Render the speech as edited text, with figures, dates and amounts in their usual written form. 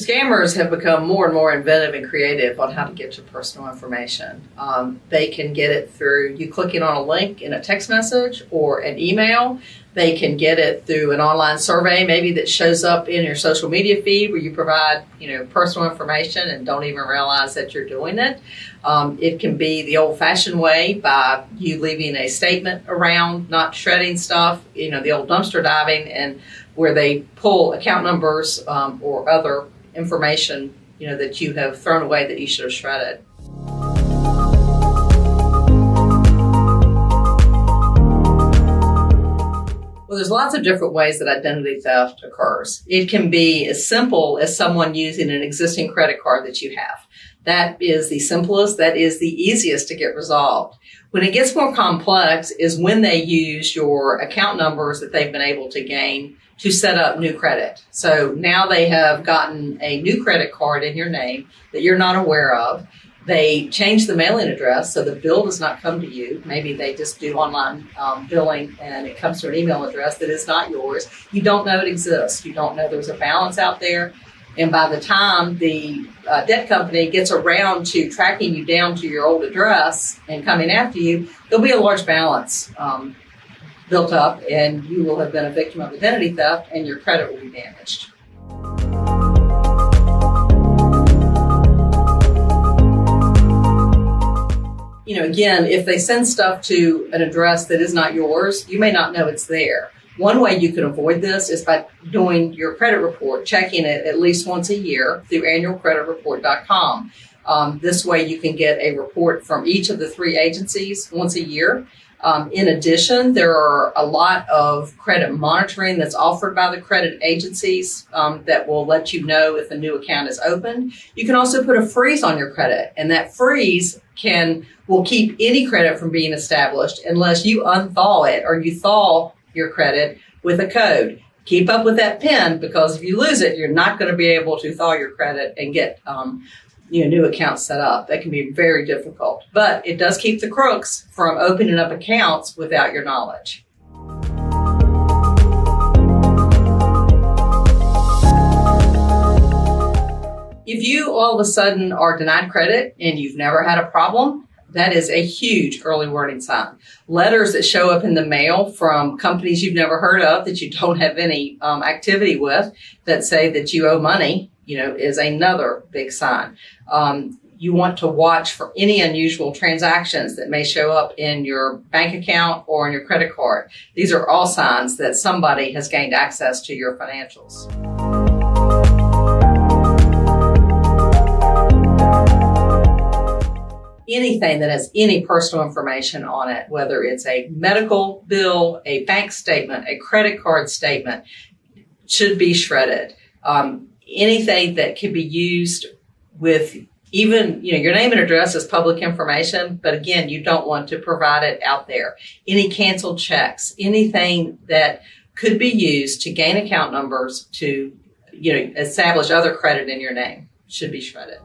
Scammers have become more and more inventive and creative on how to get your personal information. They can get it through you clicking on a link in a text message or an email. They can get it through an online survey maybe that shows up in your social media feed where you provide, personal information and don't even realize that you're doing it. It can be the old-fashioned way by you leaving a statement around, not shredding stuff, the old dumpster diving, and where they pull account numbers or other information, that you have thrown away that you should have shredded. Well, there's lots of different ways that identity theft occurs. It can be as simple as someone using an existing credit card that you have. That is the simplest, that is the easiest to get resolved. When it gets more complex is when they use your account numbers that they've been able to gain to set up new credit. So now they have gotten a new credit card in your name that you're not aware of. They change the mailing address so the bill does not come to you. Maybe they just do online billing and it comes to an email address that is not yours. You don't know it exists. You don't know there's a balance out there. And by the time the debt company gets around to tracking you down to your old address and coming after you, there'll be a large balance built up, and you will have been a victim of identity theft and your credit will be damaged. Again, if they send stuff to an address that is not yours, you may not know it's there. One way you can avoid this is by doing your credit report, checking it at least once a year through annualcreditreport.com. This way you can get a report from each of the 3 agencies once a year. In addition, there are a lot of credit monitoring that's offered by the credit agencies that will let you know if a new account is opened. You can also put a freeze on your credit, and that freeze will keep any credit from being established unless you unthaw it or you thaw your credit with a code. Keep up with that PIN, because if you lose it, you're not going to be able to thaw your credit and get new accounts set up. That can be very difficult, but it does keep the crooks from opening up accounts without your knowledge. If you all of a sudden are denied credit and you've never had a problem, that is a huge early warning sign. Letters that show up in the mail from companies you've never heard of that you don't have any activity with that say that you owe money, is another big sign. You want to watch for any unusual transactions that may show up in your bank account or on your credit card. These are all signs that somebody has gained access to your financials. Anything that has any personal information on it, whether it's a medical bill, a bank statement, a credit card statement, should be shredded. Anything that can be used with even, your name and address is public information, but again, you don't want to provide it out there. Any canceled checks, anything that could be used to gain account numbers to, establish other credit in your name should be shredded.